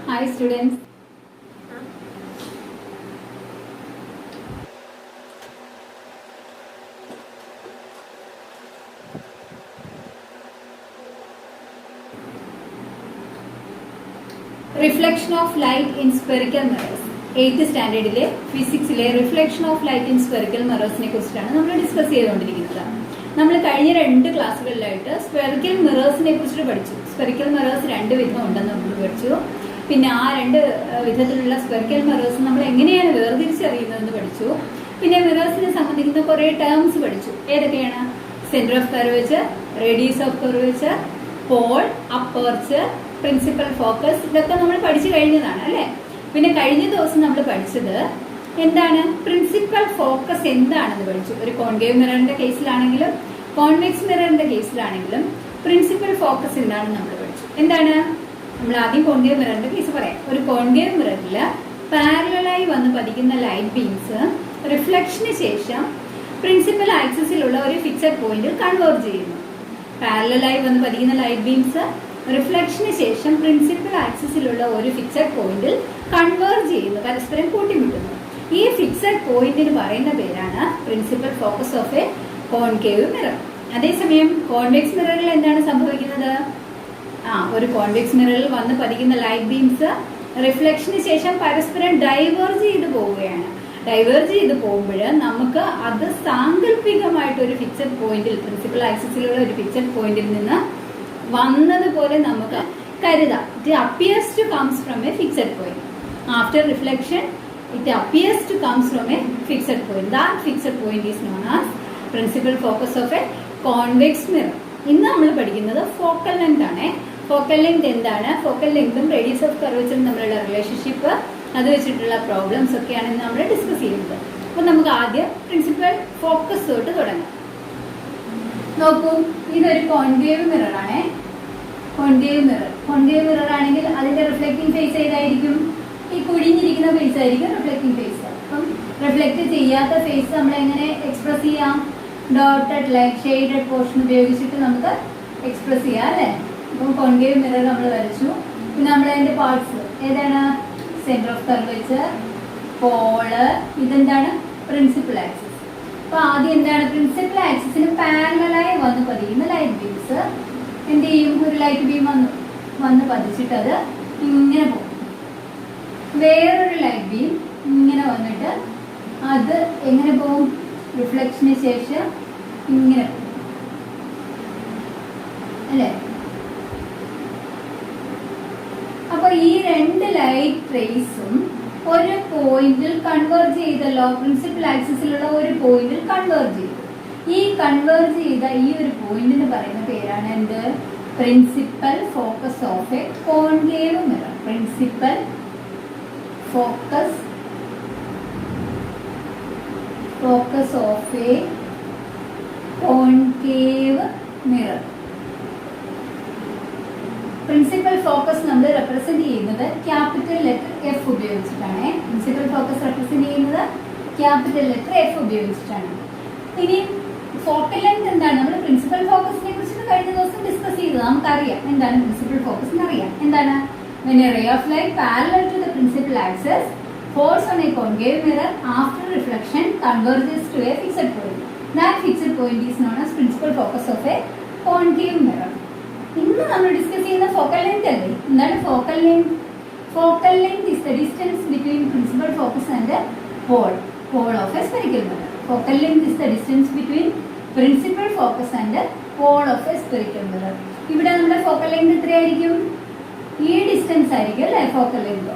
Hi students. Reflection of light in spherical mirrors. 8th സ്റ്റാൻഡേർഡിലെ ഫിസിക്സിലെ reflection of light in spherical മിറേഴ്സിനെ കുറിച്ചിട്ടാണ് നമ്മൾ ഡിസ്കസ് ചെയ്തുകൊണ്ടിരിക്കുന്നത്. നമ്മൾ കഴിഞ്ഞ 2 ക്ലാസ്സുകളിലായിട്ട് സ്പെറിക്കൽ മിറേഴ്സിനെ കുറിച്ചിട്ട് പഠിച്ചു. സ്പെറിക്കൽ മിറേഴ്സ് 2 വിധം ഉണ്ടെന്ന് നമ്മൾ പഠിച്ചു. പിന്നെ ആ 2 വിധത്തിലുള്ള സ്പെറിക്കൽ മിറേഴ്സ് നമ്മൾ എങ്ങനെയാണ് വേർതിരിച്ചറിയുന്നതെന്ന് പഠിച്ചു. പിന്നെ മിറേഴ്സിനെ സംബന്ധിക്കുന്ന കുറേ ടേംസ് പഠിച്ചു. ഏതൊക്കെയാണ്? Centre of curvature, radius of curvature, pole, aperture, principal focus, ഇതൊക്കെ നമ്മൾ പഠിച്ചു കഴിഞ്ഞതാണ് അല്ലേ. പിന്നെ കഴിഞ്ഞ ദിവസം നമ്മൾ പഠിച്ചത് എന്താണ്? പ്രിൻസിപ്പൽ ഫോക്കസ് എന്താണെന്ന് പഠിച്ചു. ഒരു കോൺകേവ് മിററിന്റെ കേസിലാണെങ്കിലും കോൺവെക്സ് മിററിന്റെ കേസിലാണെങ്കിലും പ്രിൻസിപ്പൽ ഫോക്കസ് എന്താണെന്ന് നമ്മൾ പഠിച്ചു. എന്താണ്? നമ്മൾ ആദ്യം കോൺകേവ് മിററിന്റെ കേസ് പറയാം. ഒരു കോൺകേവ് മിററിൽ പാരലലായി വന്ന് പതിക്കുന്ന ലൈറ്റ് ബീംസ് റിഫ്ലക്ഷന് ശേഷം പ്രിൻസിപ്പൽ ആക്സിസിലുള്ള ഒരു ഫിക്സഡ് പോയിന്റിൽ കൺവേർജ് ചെയ്യുന്നു. പാരലലായി വന്ന് പതിക്കുന്ന ലൈറ്റ് ബീംസ് റിഫ്ലക്ഷന് ശേഷം പ്രിൻസിപ്പൽ ആക്സിസിലുള്ള ഒരു ഫിക്സഡ് പോയിന്റിൽ കൺവേർജ് ചെയ്യുന്നു, പരസ്പരം കൂട്ടിമുട്ടുന്നു. ഈ ഫിക്സഡ് പോയിന്റിന് പറയുന്ന പേരാണ് principal focus of A concave mirror. അതേസമയം കോൺവെക്സ് മിററിൽ എന്താണ് സംഭവിക്കുന്നത്? ഒരു കോൺവെക്സ് മിററിൽ വന്ന് പതിക്കുന്ന ലൈറ്റ് ബീംസ് റിഫ്ലക്ഷന് ശേഷം പരസ്പരം ഡൈവേർജ് ചെയ്ത് പോവുകയാണ്. ഡൈവേർജ് ചെയ്ത് പോകുമ്പോൾ നമുക്ക് അത് സാങ്കല്പികമായിട്ട് ഒരു ഫിക്സഡ് പോയിന്റിൽ, പ്രിൻസിപ്പൽ ആക്സിസിലുള്ള ഒരു ഫിക്സഡ് പോയിന്റിൽ നിന്ന് വന്നതുപോലെ നമുക്ക് കരുതാം. It appears to comes from a fixed point. After reflection it appears to comes from a fixed point. That fixed point is known as principal focus of a convex mirror. ഇന്ന് നമ്മൾ പഠിക്കുന്നത് focal length ആണ്. Focal length എന്താണ്? Focal ലെങ്തും radius of കർവേച്ചറും തമ്മിലുള്ള relationship, അത് വെച്ചിട്ടുള്ള പ്രോബ്ലംസ് ഒക്കെയാണ് ഇന്ന് നമ്മൾ ഡിസ്കസ് ചെയ്യുന്നത്. അപ്പൊ നമുക്ക് ആദ്യം പ്രിൻസിപ്പൽ ഫോക്കസ് തൊട്ട് തുടങ്ങാം. നോക്കൂ, ഇതൊരു കോൺകേവ് മിറർ ആണ്. കോൺകേവ് മിറർ ആണെങ്കിൽ അതിന്റെ റിഫ്ലക്റ്റിംഗ് ഫേസ് ഏതായിരിക്കും? ഈ കുഴിഞ്ഞിരിക്കുന്ന ഫേസ് ആയിരിക്കും റിഫ്ലക്റ്റിംഗ് ഫേസ്. അപ്പം റിഫ്ലക്ട് ചെയ്യാത്ത ഫേസ് നമ്മൾ എങ്ങനെ എക്സ്പ്രസ് ചെയ്യാം? ഡോട്ടഡ് ലൈൻ, ഷെയ്ഡഡ് പോർഷൻ ഉപയോഗിച്ചിട്ട് നമുക്ക് എക്സ്പ്രസ് ചെയ്യാം അല്ലേ. അപ്പം കോൺകേവ് മിറർ നമ്മൾ വരച്ചു. പിന്നെ നമ്മൾ അതിന്റെ പാർട്സ് ഏതാണ്? സെന്റർ ഓഫ് കർവേച്ചർ, പോള്, ഇതെന്താണ്? Principal axis. അപ്പൊ ആദ്യം എന്താണ്? പ്രിൻസിപ്പൽ ആക്സിസിന് പാരലലായി വന്ന് പതിയുന്ന ലൈറ്റ് ബീംസ് എന്ത് ചെയ്യും? ഒരു ലൈറ്റ് ബീം വന്ന് പതിച്ചിട്ട് അത് ഇങ്ങനെ പോകും. വേറൊരു ലൈറ്റ് ബീം ഇങ്ങനെ വന്നിട്ട് അത് എങ്ങനെ പോകും? റിഫ്ലക്ഷന് ശേഷം ഇങ്ങനെ പോകും അല്ലേ. അപ്പൊ ഈ 2 ലൈറ്റ് റേസും ഒരു പോയിന്റിൽ കൺവേർജ് ചെയ്തല്ലോ. പ്രിൻസിപ്പൽ ആക്സിസിലുള്ള ഒരു പോയിന്റിൽ കൺവേർജ് ചെയ്തു. ഈ കൺവേർജ് ചെയ്ത ഈ ഒരു പോയിന്റിന് പറയുന്ന പേരാണ് എന്ത്? Principal focus of A concave mirror. Principal focus of A concave mirror. Principal focus നമ്മൾ റെപ്രസെന്റ് ചെയ്യുന്നത് ക്യാപിറ്റൽ ലെറ്റർ എഫ് ഉപയോഗിച്ചിട്ടാണ്. പ്രിൻസിപ്പൽ ഫോക്കസ് റെപ്രസെന്റ് ചെയ്യുന്നത് ക്യാപിറ്റൽ ലെറ്റർ എഫ് ഉപയോഗിച്ചിട്ടാണ്. ഇനി ഫോക്കൽ ലെങ്ത് എന്താണ്? നമ്മൾ പ്രിൻസിപ്പൽ ഫോക്കസിനെ കുറിച്ച് കഴിഞ്ഞ ദിവസം ഡിസ്കസ് ചെയ്തത് നമുക്കറിയാം. എന്താണ് പ്രിൻസിപ്പൽ ഫോക്കസ് എന്നറിയാം. എന്താണ്? When a ray of light parallel to the principal axis falls on a concave mirror after reflection converges to a fixed point. That fixed point is known as principal focus of a concave mirror. ഇന്ന് നമ്മൾ discuss ചെയ്യുന്ന focal length അല്ലേ. എന്താണ് focal length? Focal length is the distance between principal focus and pole of a spherical mirror. Focal length is the distance between principal focus and pole of a spherical mirror. ഇവിടെ നമ്മുടെ focal length എത്രയായിരിക്കും? ഈ distance ആയിരിക്കും അല്ലേ focal length.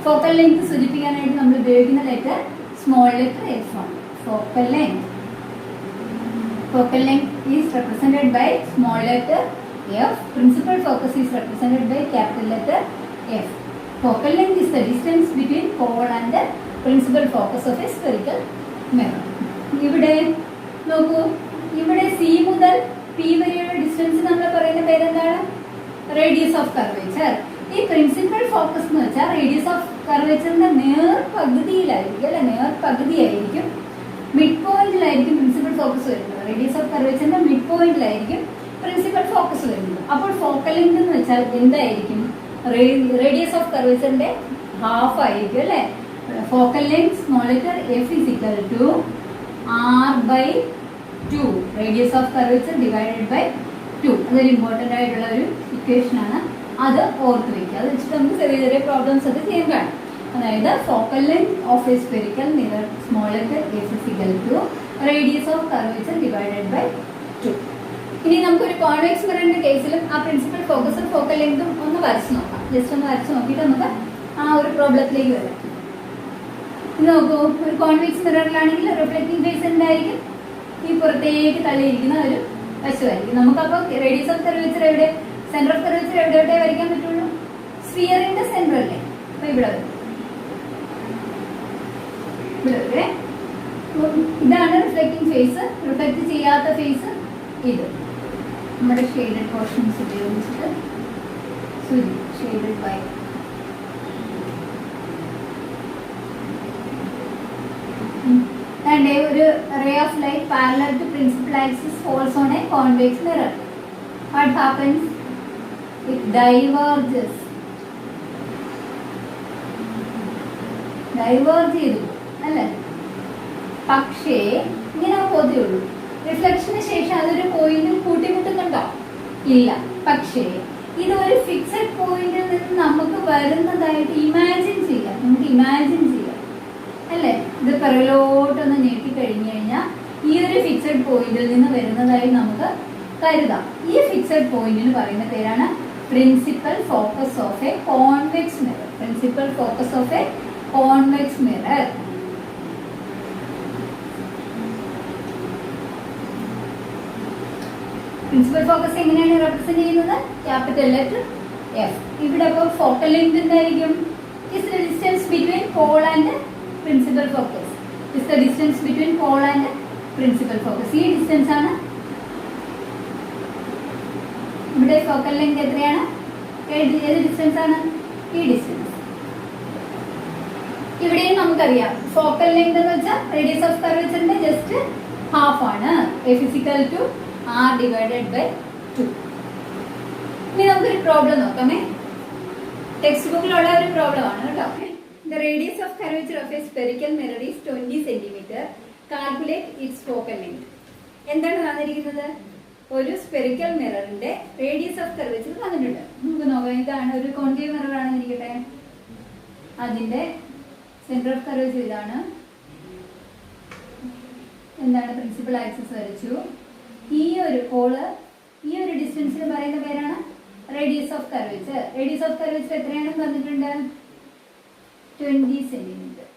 Focal length സൂചിപ്പിക്കാനായിട്ട് നമ്മൾ ഉപയോഗിക്കുന്ന letter small letter F ആണ്. Focal length is represented by small letter F. Principal focus is represented by capital letter F. Focal length is the distance between pole and the principal focus of a spherical mirror. ഇവിടെ നോക്കൂ, ഇവിടെ C മുതൽ P വരെയുള്ള distance നമ്മൾ പറയുന്ന പേരെന്താണ്? Radius of curvature. ഈ principal focus എന്ന് വെച്ചാൽ റേഡിയസ് ഓഫ് കർവേച്ചറിന്റെ നേർപകുതിയിലായിരിക്കും അല്ലെ. നേർപകുതിയായിരിക്കും, മിഡ് പോയിന്റിലായിരിക്കും പ്രിൻസിപ്പൽ ഫോക്കസ് വരുന്നത്. റേഡിയസ് ഓഫ് കർവേച്ചറിന്റെ മിഡ് പോയിന്റിലായിരിക്കും പ്രിൻസിപ്പൽ ഫോക്കസ് വരുന്നത്. അപ്പോൾ ഫോക്കൽ ലെങ്ത് എന്ന് വെച്ചാൽ എന്തായിരിക്കും? റേഡിയസ് ഓഫ് കർവേച്ചറിന്റെ ഹാഫ് ആയിരിക്കും അല്ലെ. Focal length small letter F is equal to r/2 radius of curvature divided by 2. അതൊരു ഇമ്പോർട്ടന്റ് ആയിട്ടുള്ള ഒരു ഇക്വേഷൻ ആണ്. അത് ഓർത്ത് വെക്കുക. അത് വെച്ചിട്ട് നമുക്ക് ചെറിയ ചെറിയ പ്രോബ്ലംസ് ഒക്കെ ചെയ്യാൻ കാണും. അതായത് focal length of a spherical mirror small letter F is equal to radius of curvature divided by 2. ഇനി നമുക്കൊരു കോൺവെക്സ് മിററിന്റെ കേസിലും ആ പ്രിൻസിപ്പൽ ഫോക്കസും ഫോക്കൽ ലെങ്തും ഒന്ന് വരച്ച് നോക്കാം. ജസ്റ്റ് ഒന്ന് വരച്ച് നോക്കിയിട്ട് നമുക്ക് ആ ഒരു പ്രോബ്ലത്തിലേക്ക് വരാം. ഇത് നോക്കൂ, ഒരു കോൺവെക്സ് മിററിലാണെങ്കിൽ റിഫ്ലക്റ്റിംഗ് ഫേസ് എന്തായിരിക്കും? ഈ പുറത്തേക്ക് തള്ളിയിരിക്കുന്ന ഒരു വശമായിരിക്കും. നമുക്കപ്പോൾ റേഡിയസ് ഓഫ് കർവേച്ചർ എവിടെ, സെന്റർ ഓഫ് കർവേച്ചർ എവിടെ വരയ്ക്കാൻ പറ്റുള്ളൂ? സ്ഫിയറിന്റെ സെന്റർ അല്ലേ. അപ്പൊ ഇവിടെ വരും, ഇവിടെ വരെ. ഇതാണ് റിഫ്ലക്റ്റിംഗ് ഫേസ്. റിഫ്ലക്ട് ചെയ്യാത്ത ഫേസ് ഇത്. നമ്മുടെ ഷെയ്ഡഡ് പോർഷൻസ് ഉപയോഗിച്ചിട്ട് ഷെയ്ഡഡ് ബൈ ഒരു ray of light parallel to principal axis falls on a convex mirror. What happens? It diverges. Diverge ചെയ്തു അല്ലേ. പക്ഷേ ഇങ്ങനെ പോതേ ഉള്ളൂ. റിഫ്ലക്ഷന് ശേഷം അതൊരു പോയിന്റിൽ കൂട്ടിമുട്ടുന്നുണ്ടോ? ഇല്ല. പക്ഷേ ഇതൊരു ഫിക്സഡ് പോയിന്റിൽ നിന്ന് നമുക്ക് വരുന്നതായിട്ട് ഇമാജിൻ ചെയ്യാം. നമുക്ക് ഇമാജിൻ ചെയ്യാം അല്ലേ. ഇത് പിറകിലോട്ടൊന്ന് നീട്ടി കഴിഞ്ഞു കഴിഞ്ഞാൽ ഈ ഒരു ഫിക്സഡ് പോയിന്റിൽ നിന്ന് വരുന്നതായി നമുക്ക് കരുതാം. ഈ ഫിക്സഡ് പോയിന്റിന് പറയുന്ന പേരാണ് principal focus of a convex mirror. Principal focus of a convex mirror. Principal focus എങ്ങനെയാണ് റെപ്രസെന്റ് ചെയ്യുന്നത്? Capital letter F. ഇവിടെ അപ്പോൾ ഫോക്കൽ ലെങ്ത് എന്തായിരിക്കും? Is the distance between pole and principal focus. Is the distance between pole and principal focus. ഈ distance ആണ്. ഇവിടെ focal length എത്രയാണ്? ഏത് ഡിസ്റ്റൻസ് ആണ്? ഈ ഡിസ്റ്റൻസ്. ഇവിടെയും നമുക്കറിയാം ഫോക്കൽ ലെങ്ത് എന്ന് വെച്ചാൽ റേഡിയസ് ഓഫ് കർവേച്ചറിന്റെ ജസ്റ്റ് ഹാഫ് ആണ്. F is equal to r divided by 2. ഇനി നമുക്കൊരു പ്രോബ്ലം നോക്കാമേ. ടെക്സ്റ്റ് ബുക്കിലുള്ള ഒരു പ്രോബ്ലം ആണ് കേട്ടോ. The radius of curvature of a spherical mirror is 20 cm. Calculate its focal length. എന്താണ് തന്നിരിക്കുന്നത്? ഒരു സ്ഫെറിക്കൽ മിററിന്റെ റേഡിയസ് ഓഫ് കർവേച്ചർ തന്നിട്ടുണ്ട്. നമുക്ക് നോക്കാം. ഇതാണ് ഒരു കോൺകേവ് മിറർ ആണെന്ന് ഇരിക്കട്ടെ. അതിന്റെ സെന്റർ ഓഫ് കർവേച്ചർ ഇതാണ്. എന്താണ്? പ്രിൻസിപ്പൽ ആക്സിസ് വരച്ചു. ഈ ഒരു കോള് ഈ ഒരു ഡിസ്റ്റൻസിന് പറയുന്ന പേരാണ് radius of curvature. Radius of curvature എത്രയാണെന്ന് തന്നിട്ടുണ്ട്? 20 centimetre.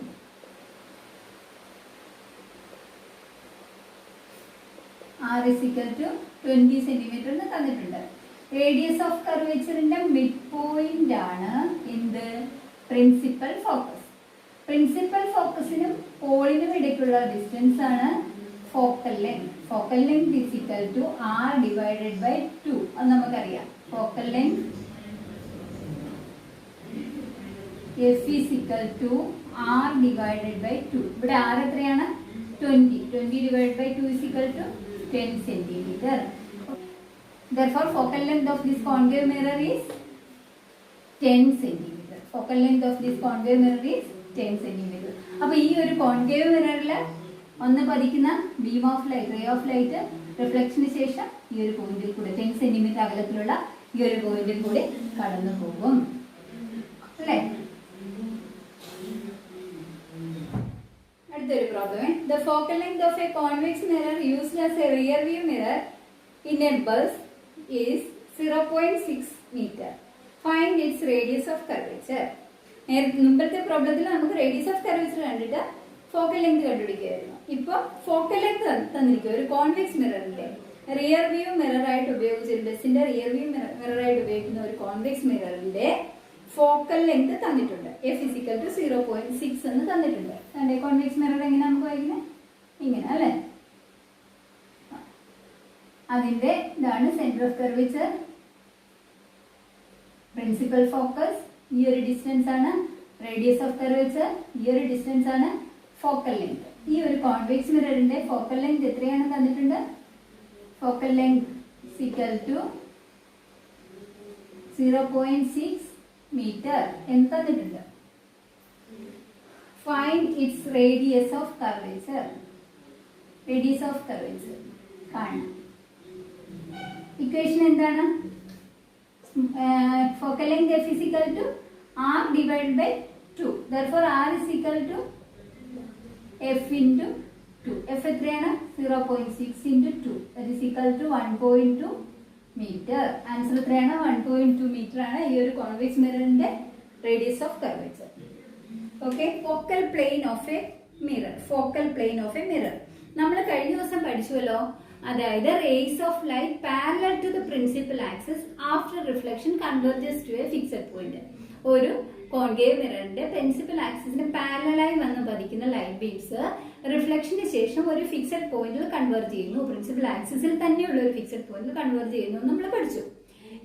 r is equal to 20 centimetre എന്ന് തന്നിട്ടുണ്ട്. റേഡിയസ് ഓഫ് കർവേച്ചറിന്റെ മിഡ് പോയിന്റ് ആണ് എന്ത്? Principal focus. പ്രിൻസിപ്പൽ ഫോക്കസിനും പോളിനും ഇടയ്ക്കുള്ള ഡിസ്റ്റൻസ് ആണ് focal length. Focal length is equal to r divided by 2. അത് നമുക്കറിയാം. Focal length f is equal to r divided by 2. ഇവിടെ r എത്രയാണ്? 20. 20 divided by 2 is equal to 10 centimeter. Therefore, focal length of this concave mirror is 10 centimeter. Focal length of this concave mirror is 10 centimeter. അപ്പോൾ ഈ ഒരു concave മിററിൽ ഒന്ന് പതിക്കുന്ന beam of light, ray of light റിഫ്ലക്ഷന് ശേഷം ഈ ഒരു പോയിന്റിൽ കൂടെ 10 സെന്റിമീറ്റർ അകലത്തിലുള്ള ഈ ഒരു പോയിന്റിൽ കൂടെ കടന്നു പോകും അല്ലേ. അടുത്തൊരു problem. The focal length of a convex mirror used as a rear view mirror in a bus is 0.6 meter. Find its radius of curvature. മുമ്പത്തെ പ്രോബ്ലത്തിൽ നമുക്ക് റേഡിയസ് ഓഫ് കർവേച്ചർ കണ്ടിട്ട് ഫോക്കൽ ലെങ്ത് കണ്ടുപിടിക്കുകയായിരുന്നു. ഇപ്പൊ ഫോക്കൽ ലെങ്ത് തന്നിരിക്കും. ഒരു convex മിററിന്റെ rear view mirror ആയിട്ട് ഉപയോഗിച്ച ബസിന്റെ rear view mirror ആയിട്ട് ഉപയോഗിക്കുന്ന ഒരു കോൺവെക്സ് മിററിന്റെ ഫോക്കൽ ലെങ്ത് തന്നിട്ടുണ്ട്. എഫ് ഇസ് ഈക്വൽ ടു 0.6 എന്ന് തന്നിട്ടുണ്ട്. അതിന്റെ കോൺവെക്സ് മിറർ എങ്ങനെ നമുക്ക് വായിക്കുന്നത്? ഇങ്ങനെ അല്ലെ. അതിന്റെ ഇതാണ് centre of curvature, principal focus. ഈ ഒരു ഡിസ്റ്റൻസ് ആണ് റേഡിയസ് ഓഫ് കർവേച്ചർ. ഈ ഒരു ഡിസ്റ്റൻസ് ആണ് ഫോക്കൽ ലെങ്ത്. ഈ ഒരു കോൺവെക്സ് മിററിന്റെ ഫോക്കൽ ലെങ്ത് എത്രയാണ് തന്നിട്ടുണ്ട്? Focal length equal to 0.6 metre എന്ന് തന്നിട്ടുണ്ട്. Find its radius of curvature. Radius of curvature കാണാം. ഇക്വേഷൻ എന്താണ്? Focal length F is equal to R divided by 2. Therefore R is equal to F into 2. F എത്രയാണ്? 0.6 into 2. That is equal to 1.2 meter. Answer എത്രയാണ്? 1.2 meter ആണ് ഈ ഒരു convex മിററിന്റെ radius of curvature. Okay, focal plane of a mirror. Focal plane of a mirror നമ്മൾ കഴിഞ്ഞ ദിവസം പഠിച്ചുവല്ലോ. അതായത് rays of light parallel to the principal axis after reflection converges to a fixed point. ഒരു കോൺകേവ് മിററിന്റെ principal ആക്സിസിന് പാരലായി വന്ന് പതിക്കുന്ന ലൈറ്റ് ബീംസ് റിഫ്ലക്ഷന് ശേഷം ഒരു ഫിക്സഡ് പോയിന്റിൽ കൺവേർട്ട് ചെയ്യുന്നു. പ്രിൻസിപ്പൽ ആക്സിസിൽ തന്നെയുള്ള ഒരു ഫിക്സഡ് പോയിന്റിൽ കൺവേർട്ട് ചെയ്യുന്നു നമ്മൾ പഠിച്ചു.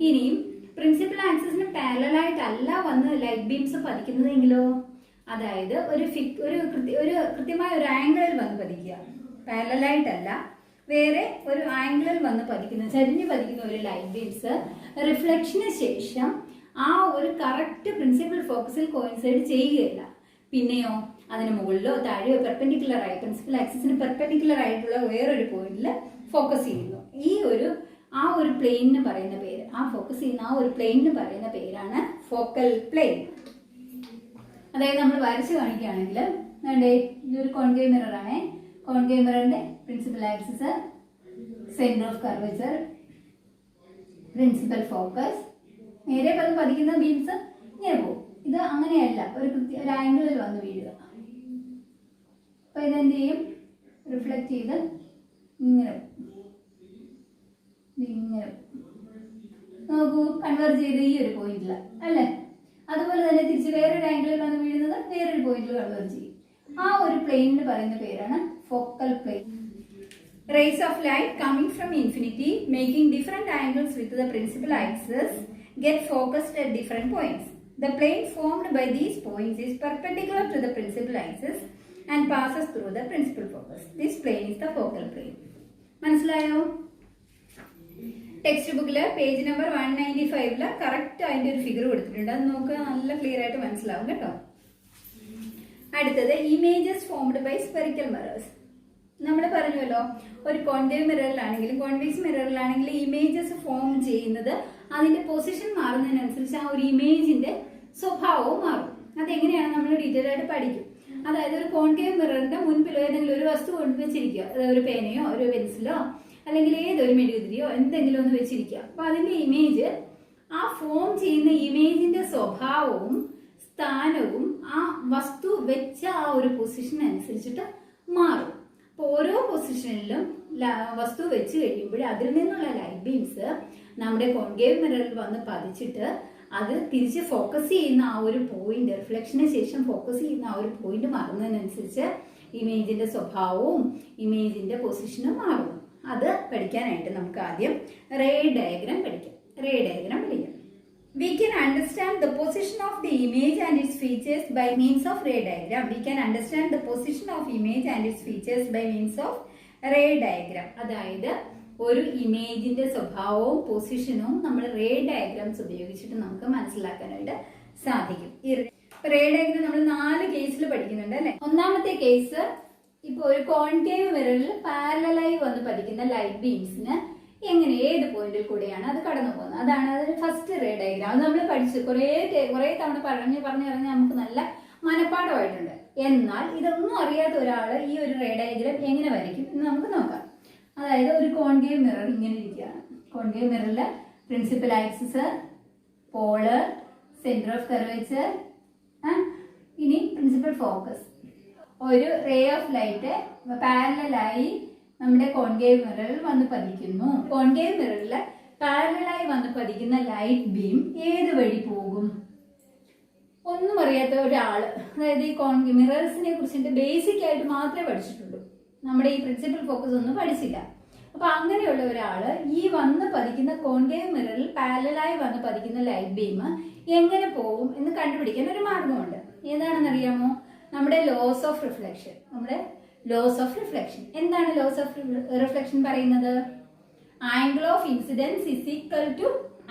ഇനിയും പ്രിൻസിപ്പൽ ആക്സിസിന് പാരലായിട്ടല്ല വന്ന് ലൈറ്റ് ബീംസ് പതിക്കുന്നതെങ്കിലോ, അതായത് ഒരു കൃത്യമായ ഒരു ആംഗിളിൽ വന്ന് പതിക്കുക, പാരലായിട്ടല്ല വേറെ ഒരു ആംഗിളിൽ വന്ന് പതിക്കുന്ന, ചരിഞ്ഞു പതിക്കുന്ന ഒരു ലൈറ്റ് ബീംസ് റിഫ്ലക്ഷന് ശേഷം ആ ഒരു കറക്റ്റ് പ്രിൻസിപ്പൽ ഫോക്കസിൽ കോയിൻസൈഡ് ചെയ്യുകയില്ല. പിന്നെയോ അതിന് മുകളിലോ താഴെയോ പെർപെൻഡിക്കുലർ ആയി പ്രിൻസിപ്പൽ ആക്സിസിന് പെർപെൻഡിക്കുലർ ആയിട്ടുള്ള വേറൊരു പോയിന്റിൽ ഫോക്കസ് ചെയ്യുന്നു. ആ ഒരു പ്ലെയിനിന് പറയുന്ന പേര്, ആ ഫോക്കസ് ചെയ്യുന്ന ആ ഒരു പ്ലെയിനിന് പറയുന്ന പേരാണ് ഫോക്കൽ പ്ലെയിൻ. അതായത് നമ്മൾ വരച്ച് കാണിക്കുകയാണെങ്കിൽ ഇതൊരു കോൺകേവ് മിറർ ആണ്. കോൺകേവ് മിററിന്റെ principal axis, centre of curvature, principal focus, നേരെ പതിക്കുന്ന ബീംസ് ഇങ്ങനെ പോകും. ഇത് അങ്ങനെയല്ല, ഒരു ആംഗിളിൽ വന്ന് വീഴുക. അപ്പൊ ഇതെന്ത് ചെയ്യും? റിഫ്ലക്ട് ചെയ്ത് ഇങ്ങനെ നോക്കൂ, കൺവേർട്ട് ചെയ്ത് ഈ ഒരു പോയിന്റിൽ അല്ലേ. അതുപോലെ തന്നെ തിരിച്ച് വേറൊരു ആംഗിളിൽ വന്ന് വീഴുന്നത് വേറൊരു പോയിന്റിൽ കൺവേർട്ട് ചെയ്യും. ആ ഒരു പ്ലെയിനിന് പറയുന്ന പേരാണ് focal plane. Rays of light coming from infinity making different angles with the principal axis get focused at different points. The plane formed by these points is perpendicular to the principal axis and passes through the principal focus. This plane is the focal plane. മനസ്സിലായോ? Text ബുക്കില് page number 195 correct അതിന്റെ ഒരു figure കൊടുത്തിട്ടുണ്ട്. അത് നോക്കുക, നല്ല clear ആയിട്ട് മനസ്സിലാവും കേട്ടോ. അടുത്തത് images formed by spherical mirrors. നമ്മൾ പറഞ്ഞല്ലോ, ഒരു കോൺകേവ് മിററിലാണെങ്കിലും കോൺവെക്സ് മിററിലാണെങ്കിലും ഇമേജസ് ഫോം ചെയ്യുന്നത് അതിന്റെ പൊസിഷൻ മാറുന്നതിനനുസരിച്ച് ആ ഒരു ഇമേജിന്റെ സ്വഭാവവും മാറും. അതെങ്ങനെയാണ് നമ്മൾ ഡീറ്റെയിൽ ആയിട്ട് പഠിക്കും. അതായത് ഒരു കോൺകേവ് മിററിന്റെ മുൻപിലോ ഏതെങ്കിലും ഒരു വസ്തു കൊണ്ട് വെച്ചിരിക്കുക, അതായത് ഒരു പേനയോ ഒരു പെൻസിലോ അല്ലെങ്കിൽ ഏതൊരു മെഴുകുതിരിയോ എന്തെങ്കിലും ഒന്ന് വെച്ചിരിക്കുക. അപ്പൊ അതിന്റെ ഇമേജ്, ആ ഫോം ചെയ്യുന്ന ഇമേജിന്റെ സ്വഭാവവും സ്ഥാനവും ആ വസ്തു വെച്ച ആ ഒരു പൊസിഷൻ അനുസരിച്ചിട്ട് മാറും. അപ്പൊ ഓരോ പൊസിഷനിലും വസ്തു വെച്ച് കഴിയുമ്പോൾ അതിൽ നിന്നുള്ള ലൈറ്റ് ബീംസ് നമ്മുടെ കോൺകേവ് മിററിൽ വന്ന് പതിച്ചിട്ട് അത് തിരിച്ച് ഫോക്കസ് ചെയ്യുന്ന ആ ഒരു പോയിന്റ്, റിഫ്ലക്ഷന് ശേഷം ഫോക്കസ് ചെയ്യുന്ന ആ ഒരു പോയിന്റ് മാറുന്നതിനനുസരിച്ച് ഇമേജിന്റെ സ്വഭാവവും ഇമേജിന്റെ പൊസിഷനും മാറും. അത് പഠിക്കാനായിട്ട് നമുക്ക് ആദ്യം റേ ഡയഗ്രാം പഠിക്കാം. We can understand the position of the image and its features by means of ray diagram. Ray diagram. അതായത് ഒരു ഇമേജിന്റെ സ്വഭാവവും പൊസിഷനും നമ്മൾ റേ ഡയഗ്രാംസ് ഉപയോഗിച്ചിട്ട് നമുക്ക് മനസ്സിലാക്കാനായിട്ട് സാധിക്കും. ഈ റേ ഡയഗ്രാം നമ്മൾ 4 കേസിൽ പഠിക്കുന്നുണ്ട് അല്ലെ. ഒന്നാമത്തെ കേസ്, ഇപ്പൊ ഒരു കോൺകേവ് മിററിൽ പാരലലായി വന്ന് പതിക്കുന്ന ലൈറ്റ് ബീംസിന് എങ്ങനെ ഏത് പോയിന്റിൽ കൂടെയാണ് അത് കടന്നു പോകുന്നത്, അതാണ് അതിന് ഫസ്റ്റ് റേ ഡയഗ്രാം. അത് നമ്മൾ പഠിച്ചു കുറെ തവണ പറഞ്ഞ് നമുക്ക് നല്ല മനപ്പാഠമായിട്ടുണ്ട്. എന്നാൽ ഇതൊന്നും അറിയാത്ത ഒരാള് ഈ ഒരു റേ ഡയഗ്രാം എങ്ങനെ വരയ്ക്കും എന്ന് നമുക്ക് നോക്കാം. അതായത് ഒരു കോൺകേവ് മിറർ ഇങ്ങനെ ഇരിക്കുകയാണ്. കോൺകേവ് മിററില് principal axis, pole, centre of curvature, ഇനി പ്രിൻസിപ്പൽ ഫോക്കസ്. ഒരു റേ ഓഫ് ലൈറ്റ് പാരലലായി നമ്മുടെ കോൺകേവ് മിററിൽ വന്ന് പതിക്കുന്നു. കോൺകേവ് മിററിൽ പാരലലായി വന്ന് പതിക്കുന്ന ലൈറ്റ് ബീം ഏത് വഴി പോകും? ഒന്നും അറിയാത്ത ഒരാള്, അതായത് ഈ മിറേഴ്സിനെ കുറിച്ചിട്ട് ബേസിക് ആയിട്ട് മാത്രമേ പഠിച്ചിട്ടുള്ളൂ, നമ്മുടെ ഈ പ്രിൻസിപ്പൽ ഫോക്കസ് ഒന്നും പഠിച്ചില്ല. അപ്പൊ അങ്ങനെയുള്ള ഒരാള് ഈ വന്ന് പതിക്കുന്ന കോൺകേവ് മിററിൽ പാരലലായി വന്ന് പതിക്കുന്ന ലൈറ്റ് ബീം എങ്ങനെ പോകും എന്ന് കണ്ടുപിടിക്കാൻ ഒരു മാർഗമുണ്ട്. ഏതാണെന്നറിയാമോ? നമ്മുടെ ലോസ് ഓഫ് റിഫ്ലക്ഷൻ. എന്താണ് ലോസ് ഓഫ് റിഫ്ലക്ഷൻ പറയുന്നത്? Angle of incidence is equal to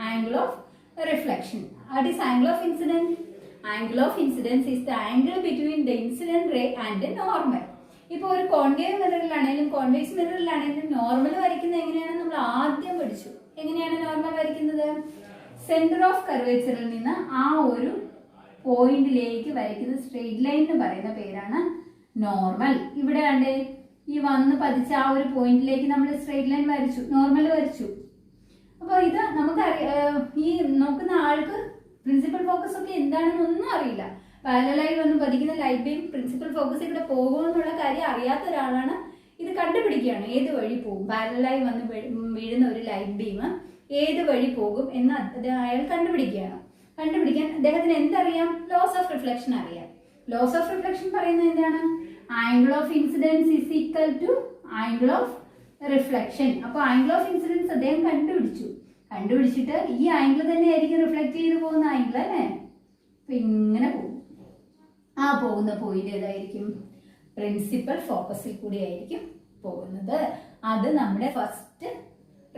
angle of reflection. What is angle of incidence? Angle of incidence is the angle between the incident ray and the normal. ഇപ്പോൾ ഒരു concave മിററിലാണെങ്കിലും convex മിററിലാണെങ്കിലും normal വരയ്ക്കുന്നത് എങ്ങനെയാണ് നമ്മൾ ആദ്യം പഠിച്ചു. എങ്ങനെയാണ് നോർമൽ വരയ്ക്കുന്നത്? സെന്റർ ഓഫ് കർവേച്ചറിൽ നിന്ന് ആ ഒരു പോയിന്റിലേക്ക് വരയ്ക്കുന്ന സ്ട്രെയിറ്റ് ലൈൻ എന്ന് പറയുന്ന പേരാണ് നോർമൽ. ഇവിടെ കണ്ടേ ഈ വന്ന് പതിച്ച ആ ഒരു പോയിന്റിലേക്ക് നമ്മൾ സ്ട്രെയിറ്റ് ലൈൻ വരച്ചു, നോർമൽ വരച്ചു. അപ്പോൾ ഇത് നമുക്ക് ഈ നോക്കുന്ന ആൾക്ക് പ്രിൻസിപ്പൽ ഫോക്കസ് ഒക്കെ എന്താണെന്നൊന്നും അറിയില്ല. പാരലലായി വന്ന് പതിക്കുന്ന ലൈറ്റ് ബീം പ്രിൻസിപ്പൽ ഫോക്കസ് ഇവിടെ പോകുമെന്നുള്ള കാര്യം അറിയാത്ത ഒരാളാണ് ഇത് കണ്ടുപിടിക്കുകയാണ്. ഏത് വഴി പോകും, പാരലലായി വന്ന് വീഴുന്ന ഒരു ലൈറ്റ് ബീം ഏത് വഴി പോകും എന്ന് അയാൾ കണ്ടുപിടിക്കുകയാണ്. കണ്ടുപിടിക്കാൻ അദ്ദേഹത്തിന് എന്തറിയാം? ലോസ് ഓഫ് റിഫ്ലക്ഷൻ അറിയാം. ലോസ് ഓഫ് റിഫ്ലക്ഷൻ പറയുന്നത് എന്താണ്? Angle of incidence is equal to angle of reflection. അപ്പൊ ആംഗിൾ ഓഫ് ഇൻസിഡൻസ് അദ്ദേഹം കണ്ടുപിടിച്ചിട്ട് ഈ ആംഗിൾ തന്നെ ആയിരിക്കും റിഫ്ലക്ട് ചെയ്ത് പോകുന്ന ആംഗിൾ അല്ലേ? അപ്പൊ ഇങ്ങനെ പോകും. ആ പോകുന്ന പോയിന്റ് ഏതായിരിക്കും? പ്രിൻസിപ്പൽ ഫോക്കസിൽ കൂടി ആയിരിക്കും പോകുന്നത്. അത് നമ്മുടെ ഫസ്റ്റ്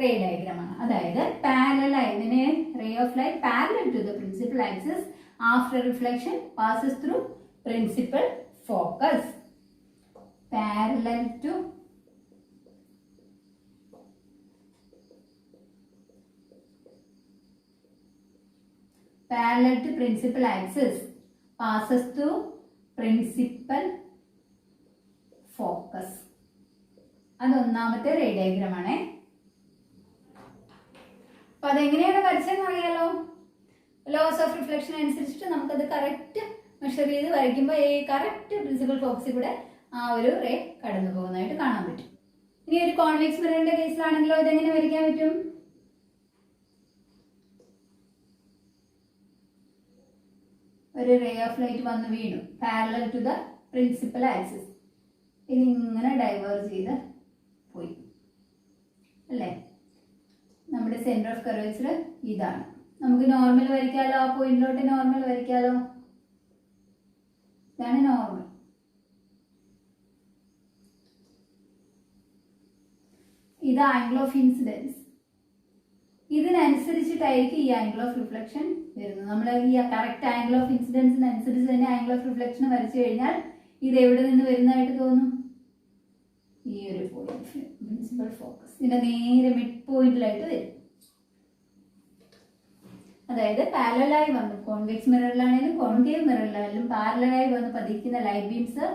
റേ ഡയഗ്രാം ആണ്. അതായത് parallel ray of light parallel to the principal axis after reflection passes through principal focus. Parallel to principal axis passes through principal focus. അത് ഒന്നാമത്തെ റേ ഡയഗ്രാം ആണ്. അപ്പൊ അതെങ്ങനെയാണ് വരച്ചതെന്ന് അറിയാലോ. ലോസ് ഓഫ് റിഫ്ലക്ഷൻ അനുസരിച്ചിട്ട് നമുക്കത് കറക്റ്റ് മെഷർ ചെയ്ത് വരയ്ക്കുമ്പോൾ ഈ കറക്റ്റ് പ്രിൻസിപ്പൽ ഫോക്കസിൽ കൂടെ ആ ഒരു റേ കടന്നു പോകുന്നതായിട്ട് കാണാൻ പറ്റും. ഇനി ഒരു കോൺവെക്സ് മിററിന്റെ കേസിലാണെങ്കിലോ ഇതെങ്ങനെ വരയ്ക്കാൻ പറ്റും? ഒരു റേ ഓഫ് ലൈറ്റ് വന്ന് വീണു parallel to the principal axis. ഇനി ഇങ്ങനെ ഡൈവേർജ് ചെയ്ത് പോയി അല്ലേ? നമ്മുടെ സെന്റർ ഓഫ് കർവേച്ചർ ഇതാണ്. നമുക്ക് നോർമൽ വരയ്ക്കാലോ, ആ പോയിന്റിലോട്ട് നോർമൽ വരയ്ക്കാലോ. ഇതാണ് നോർമൽ. ഇത് ആംഗിൾ ഓഫ് ഇൻസിഡൻസ്. ഇതിനനുസരിച്ചിട്ടായിരിക്കും ഈ ആംഗിൾ ഓഫ് റിഫ്ലക്ഷൻ വരുന്നത്. നമ്മൾ ഈ കറക്റ്റ് ആംഗിൾ ഓഫ് ഇൻസിഡൻസിനനുസരിച്ച് തന്നെ ആംഗിൾ ഓഫ് റിഫ്ലക്ഷൻ വരച്ചു കഴിഞ്ഞാൽ ഇത് എവിടെ നിന്ന് വരുന്നതായിട്ട് തോന്നും? ഈ ഒരു പോയിന്റ് പ്രിൻസിപ്പൽ ഫോക്കസ് ഇതിന്റെ നേരെ മിഡ് പോയിന്റിലായിട്ട് വരും. അതായത് പാരലലായി വന്നു കോൺവെക്സ് മിററിലാണെങ്കിലും കോൺകേവ് മിററിലാണെങ്കിലും പാരലലായി വന്ന് പതിക്കുന്ന ലൈറ്റ് ബീംസ്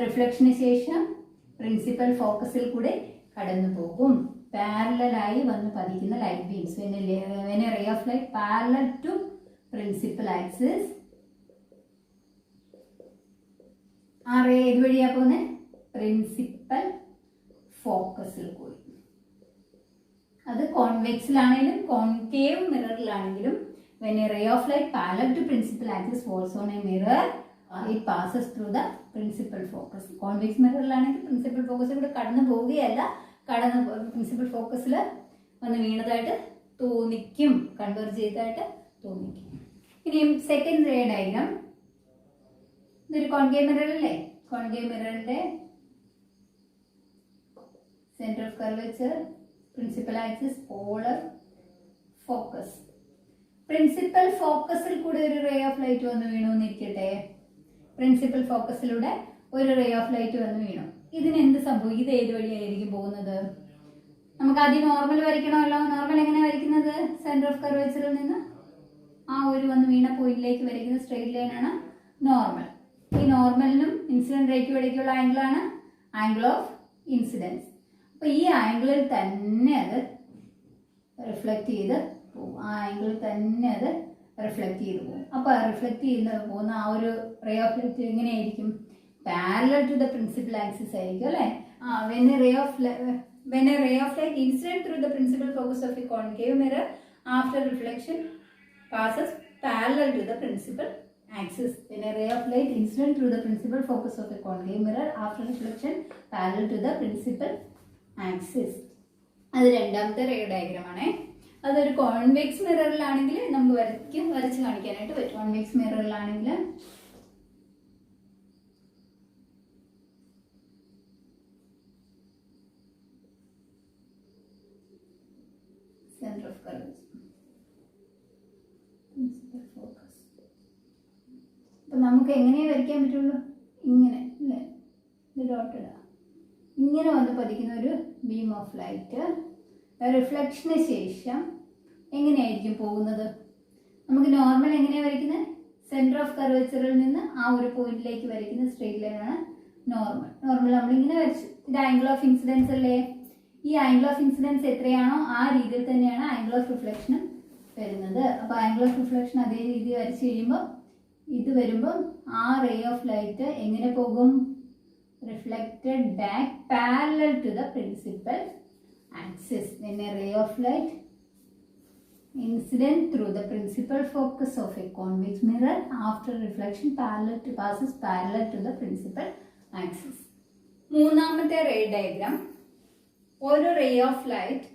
റിഫ്ലക്ഷന് ശേഷം പ്രിൻസിപ്പൽ ഫോക്കസിൽ കൂടെ കടന്നു പോകും. പാരലലായി വന്ന് പതിക്കുന്ന light beams when a ray of light parallel to principal axis ആ റേ ഏത് വഴിയാ പോകുന്നത്? പ്രിൻസിപ്പൽ ഫോക്കസിൽ കൂടി. അത് കോൺവെക്സിലാണെങ്കിലും concave മിററിലാണെങ്കിലും when a ray of light parallel to principal axis falls on a mirror it passes through the principal focus. Convex മിററിലാണെങ്കിൽ principal ഫോക്കസിൽ കൂടെ കടന്നു പോവുകയല്ല, പ്രിൻസിപ്പൽ ഫോക്കസിൽ വന്ന് വീണതായിട്ട് തോന്നിക്കും, കൺവേർജ് ചെയ്തതായിട്ട് തോന്നിക്കും. ഇനിയും സെക്കൻഡ് റേ ഡയഗ്രാം. ഇതൊരു കോൺകേവ് മിറർ അല്ലേ? കോൺകേവ് മിററിന്റെ centre of curvature, principal axis, polar focus. Principal ഫോക്കസിൽ കൂടെ ഒരു റേ ഓഫ് ലൈറ്റ് വന്ന് വീണു എന്നിരിക്കട്ടെ. പ്രിൻസിപ്പൽ ഫോക്കസിലൂടെ ഒരു റേ ഓഫ് ലൈറ്റ് വന്ന് വീണു. ഇതിന് എന്ത് സംഭവിക്കും? ഇത് ഏത് വഴിയായിരിക്കും പോകുന്നത്? നമുക്ക് ആദ്യം നോർമൽ വരയ്ക്കണമല്ലോ. നോർമൽ എങ്ങനെ വരയ്ക്കുന്നത്? സെന്റർ ഓഫ് കർവേച്ചറിൽ നിന്ന് ആ ഒരു വന്ന് വീണ പോയിന്റിലേക്ക് വരയ്ക്കുന്ന സ്ട്രെയിറ്റ് ലൈൻ ആണ് നോർമൽ. ഈ നോർമലിനും ഇൻസിഡന്റ് റേക്കും ഇടയ്ക്കുള്ള ആംഗിൾ ആണ് ആംഗിൾ ഓഫ് ഇൻസിഡൻസ്. അപ്പൊ ഈ ആംഗിളിൽ തന്നെ അത് റിഫ്ലക്ട് ചെയ്ത് പോകും. ആ ആംഗിളിൽ തന്നെ അത് റിഫ്ലക്ട് ചെയ്ത് പോകും. അപ്പൊ റിഫ്ലക്ട് ചെയ്ത് പോകുന്ന ആ ഒരു റേ ഓഫ് ലൈറ്റ് എങ്ങനെയായിരിക്കും? Parallel to the principal axis ആയിരിക്കും അല്ലെ? when a ray of light incident through the principal focus of a concave mirror after reflection passes parallel to the principal axis. When a ray of light incident through the principal focus of a concave mirror after reflection parallel to the principal axis. അത് രണ്ടാമത്തെ ray diagram ആണ്. അതൊരു convex മിററിലാണെങ്കിൽ നമുക്ക് വരച്ച് കാണിക്കാനായിട്ട് പറ്റും. Convex മിററിലാണെങ്കിൽ center of curvature. അപ്പം നമുക്ക് എങ്ങനെ വരയ്ക്കാൻ പറ്റുള്ളൂ? ഇങ്ങനെ അല്ലേ, ഇത് ഡോട്ട് ഇടുക. ഇങ്ങനെ വന്ന് പതിക്കുന്ന ഒരു ബീം ഓഫ് ലൈറ്റ് റിഫ്ലക്ഷന് ശേഷം എങ്ങനെയായിരിക്കും പോകുന്നത്? നമുക്ക് നോർമൽ എങ്ങനെയാണ് വരയ്ക്കുന്നത്? സെൻറ്റർ ഓഫ് കർവേച്ചറിൽ നിന്ന് ആ ഒരു പോയിന്റിലേക്ക് വരയ്ക്കുന്ന സ്ട്രെയിറ്റ് ലൈനാണ് നോർമൽ. നമ്മളിങ്ങനെ വരച്ചു. ഇത് ആംഗിൾ ഓഫ് ഇൻസിഡൻസ് അല്ലേ? ഈ ആംഗിൾ ഓഫ് ഇൻസിഡൻസ് എത്രയാണോ ആ രീതിയിൽ തന്നെയാണ് ആംഗിൾ ഓഫ് റിഫ്ലക്ഷനും വരുന്നത്. അപ്പോൾ ആംഗിൾ ഓഫ് റിഫ്ലക്ഷൻ അതേ രീതി വരച്ച് കഴിയുമ്പോൾ ഇത് വരുമ്പോൾ ആ റേ ഓഫ് ലൈറ്റ് എങ്ങനെ പോകും? Reflected back parallel to the principal axis. When a ray of light incident through the principal focus of a convex mirror after reflection passes parallel to the principal axis. മൂന്നാമത്തെ ray diagram, ഒരു ray of light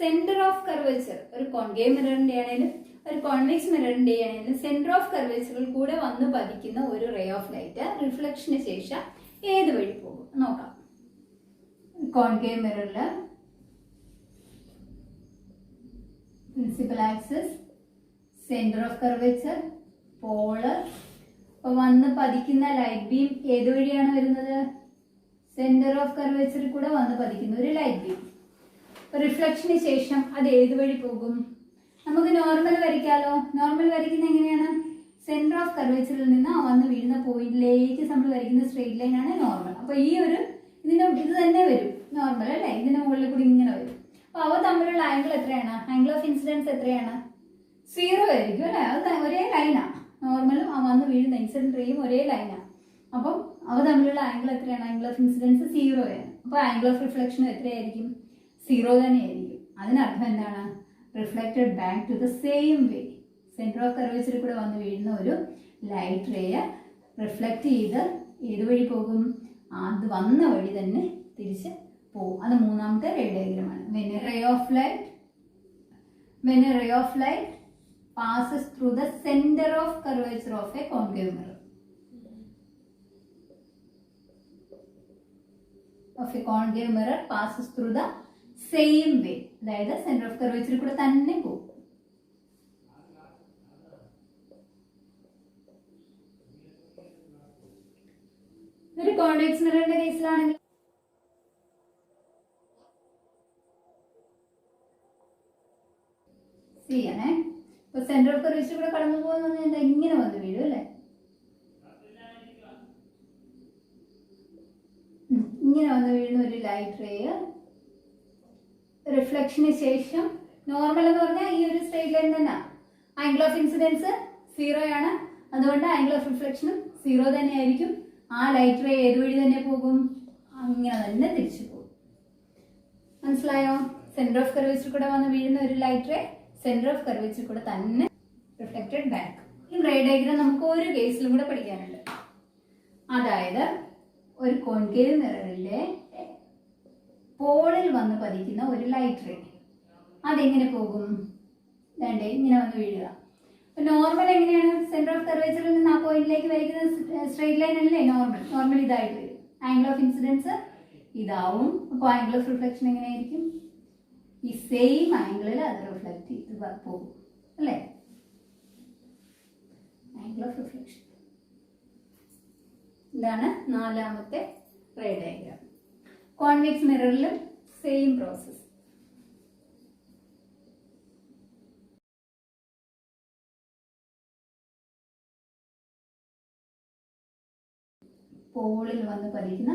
centre of curvature, ഒരു concave മിററിന്റെ ആണെങ്കിലും ഒരു convex മിററിന്റെ ആണെങ്കിലും centre of കർവേച്ചറിൽ കൂടെ വന്ന് പതിക്കുന്ന ഒരു റേ ഓഫ് ലൈറ്റ് റിഫ്ലക്ഷന് ശേഷം ഏത് വഴി പോകും നോക്കാം. കോൺകേവ് മിററിൽ principal axis, centre of curvature, polar. അപ്പൊ വന്ന് പതിക്കുന്ന ലൈറ്റ് ബീം ഏത് വഴിയാണ് വരുന്നത്? സെന്റർ ഓഫ് കർവേച്ചറിൽ കൂടെ വന്ന് പതിക്കുന്ന ഒരു ലൈറ്റ് ബീം. റിഫ്ലക്ഷന് ശേഷം അത് ഏത് വഴി പോകും? നമുക്ക് നോർമൽ വരയ്ക്കാലോ. നോർമൽ വരയ്ക്കുന്ന എങ്ങനെയാണ്? സെന്റർ ഓഫ് കർവേച്ചറിൽ നിന്ന് വന്ന് വീഴുന്ന പോയിന്റിലേക്ക് നമ്മൾ വരയ്ക്കുന്ന സ്ട്രെയിറ്റ് ലൈൻ ആണ് നോർമൽ. അപ്പൊ ഈ ഒരു ഇത് തന്നെ വരും നോർമൽ അല്ലേ? ഇതിന്റെ മുകളിൽ കൂടി ഇങ്ങനെ വരും. അപ്പൊ അവ തമ്മിലുള്ള ആംഗിൾ എത്രയാണ്? ആംഗിൾ ഓഫ് ഇൻസിഡൻസ് എത്രയാണ്? 0 ആയിരിക്കും അല്ലെ? അത് ഒരേ ലൈനാണ്. നോർമലും വന്ന് വീഴുന്ന ഇൻസിഡന്റ് റേയും ഒരേ ലൈനാണ്. അപ്പം അവ തമ്മിലുള്ള ആംഗിൾ എത്രയാണ്? ആംഗിൾ ഓഫ് ഇൻസിഡൻസ് 0 ആണ്. അപ്പൊ ആംഗിൾ ഓഫ് റിഫ്ലക്ഷൻ എത്രയായിരിക്കും? 0 തന്നെയായിരിക്കും. അതിനർത്ഥം എന്താണ്? Reflected back to the same way. Centre of കർവേച്ചറിൽ കൂടെ വന്ന് വീഴുന്ന ഒരു ലൈറ്റ് റേ റിഫ്ലക്ട് ചെയ്ത് ഏത് വഴി പോകും? അത് വന്ന വഴി തന്നെ തിരിച്ച് പോകും. അത് മൂന്നാമത്തെ ray ഡയഗ്രമാണ്. When a ray of light passes through the center of curvature of a concave mirror. Passes through the same way. അതായത് സെന്റർ ഓഫ് കർവേച്ചറിൽ കൂടെ തന്നെ പോകും. ഒരു കോൺവെക്സ് മിററിന്റെ കേസിലാണെങ്കിൽ ചെയ്യണേ. ഇപ്പൊ സെന്റർ ഓഫ് കർവേച്ചർ കൂടെ കടന്നു പോകുന്ന എന്താ ഇങ്ങനെ വന്ന് വീഴും അല്ലെ? ഇങ്ങനെ വന്ന് വീഴുന്ന ഒരു ലൈറ്റ് റേ റിഫ്ലക്ഷന് ശേഷം നോർമൽ എന്ന് പറഞ്ഞാൽ ഈ ഒരു സ്ട്രെയിറ്റ് ലൈൻ തന്നെ. ആംഗിൾ ഓഫ് ഇൻസിഡൻസ് 0 ആണ്. അതുകൊണ്ട് ആംഗിൾ ഓഫ് റിഫ്ലക്ഷനും 0 തന്നെ ആയിരിക്കും. ആ ലൈറ്റ് റേ ഏത് വഴി തന്നെ പോകും? അങ്ങനെ തന്നെ തിരിച്ചു പോകും. മനസ്സിലായോ? സെന്റർ ഓഫ് കർവേച്ചർ കൂടെ വന്ന് വീഴുന്ന ഒരു light ray centre of curvature കൂടെ തന്നെ റിഫ്ലക്റ്റഡ് ബാക്ക്. ഈ റേ ഡയഗ്രാം നമുക്ക് ഒരു കേസിലും കൂടെ പഠിക്കാനുണ്ട്. അതായത് ഒരു കോൺകേവ് മിററിലെ പോളിൽ വന്ന് പതിക്കുന്ന ഒരു ലൈറ്റ് റേ അതെങ്ങനെ പോകും? ഇങ്ങനെ വന്ന് വീഴുക. അപ്പൊ നോർമൽ എങ്ങനെയാണ്? സെന്റർ ഓഫ് കർവേച്ചറിൽ നിന്ന് ആ പോയിന്റിലേക്ക് വരയ്ക്കുന്ന സ്ട്രെയിറ്റ് ലൈൻ അല്ലേ നോർമൽ ഇതായിട്ട് വരും. ആംഗിൾ ഓഫ് ഇൻസിഡൻസ് ഇതാവും. അപ്പോൾ ആംഗിൾ ഓഫ് റിഫ്ലക്ഷൻ എങ്ങനെയായിരിക്കും? ഈ സെയിം ആംഗിളിൽ അത് റിഫ്ലക്ട് ചെയ്ത് പോകും അല്ലേ? Angle of reflection. ഇതാണ് നാലാമത്തെ റേ ഡയഗ്രാം. കോൺവെക്സ് മിററിലും സെയിം പ്രോസസ്. പോളിൽ വന്ന് പതിക്കുന്ന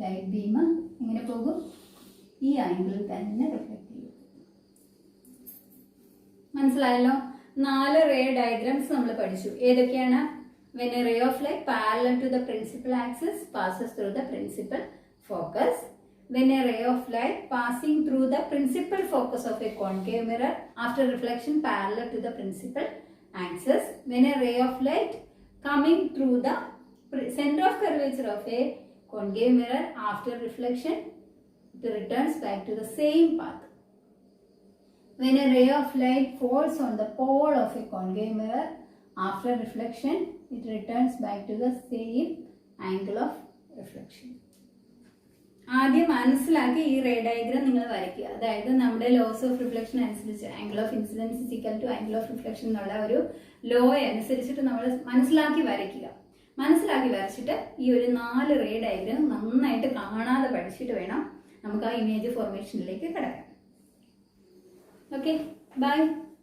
ലൈറ്റ് ബീം എങ്ങനെ പോകും? ഈ ആംഗിളിൽ തന്നെ റിഫ്ലക്ട് ചെയ്യും. മനസ്സിലായല്ലോ? 4 റേ ഡയഗ്രാംസ് നമ്മൾ പഠിച്ചു. ഏതൊക്കെയാണ്? When a ray of light parallel to the principal axis passes through the principal focus. When a ray of light passing through the principal focus of a concave mirror after reflection parallel to the principal axis. When a ray of light coming through the center of curvature of a concave mirror after reflection, it returns back to the same path. When a ray of light falls on the pole of a concave mirror after reflection, it returns back to the same angle of reflection. ആദ്യം മനസ്സിലാക്കി ഈ ray diagram നിങ്ങൾ വരയ്ക്കുക. അതായത് നമ്മുടെ laws of reflection അനുസരിച്ച് angle of incidence is equal to angle of reflection എന്നുള്ള ഒരു ലോ അനുസരിച്ചിട്ട് നമ്മൾ മനസ്സിലാക്കി വരയ്ക്കുക. മനസ്സിലാക്കി വരച്ചിട്ട് ഈ ഒരു 4 റേ ഡയഗ്രാം നന്നായിട്ട് കാണാതെ പഠിച്ചിട്ട് വേണം നമുക്ക് ആ ഇമേജ് ഫോർമേഷനിലേക്ക് കിടക്കാൻ. Okay, by.